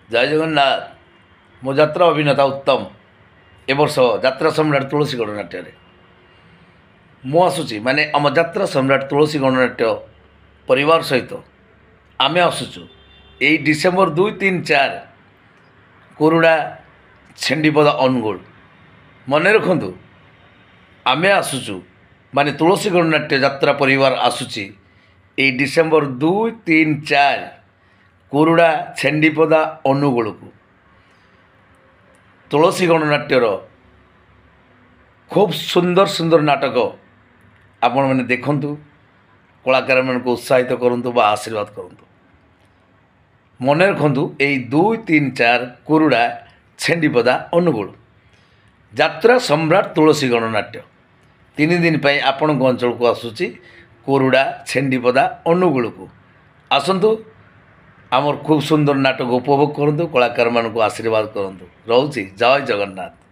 जय जगन्नाथ। मो यात्रा अभिनेता उत्तम ए वर्ष यात्रा सम्राट तुलसी गणनाट्य मु आसूची माने आम यात्रा सम्राट तुलसी गणनाट्य परिवार सहित आमे आसुचु यही डिसेम्बर 2, 3, 4 कोरुड़ा छेंडीपदा अनुगुल मन रखु आमे आसुचु माने तुलसी गणनाट्य यात्रा परिवार आसूची यही डिसेम्बर 2, 3, 4 कोरुड़ा छेंडीपदा अनुगुल को तुलसी गणनाट्यर खूब सुंदर सुंदर नाटक आपण मैंने देखु कलाकार मान को उत्साहित करूँ बा आशीर्वाद करूँ मन रखु यही 2, 3, 4 कोरुड़ा छेंडीपदा अनुगुल यात्रा सम्राट तुलसी गणनाट्य 3 दिन पर आपण अंचल को आसूची कोरुड़ा छेंडीपदा अनुगुल को आसतु आमर खूब सुंदर नाटक उपभोग करूँ कलाकार मान को आशीर्वाद करूँ रोचे जय जगन्नाथ।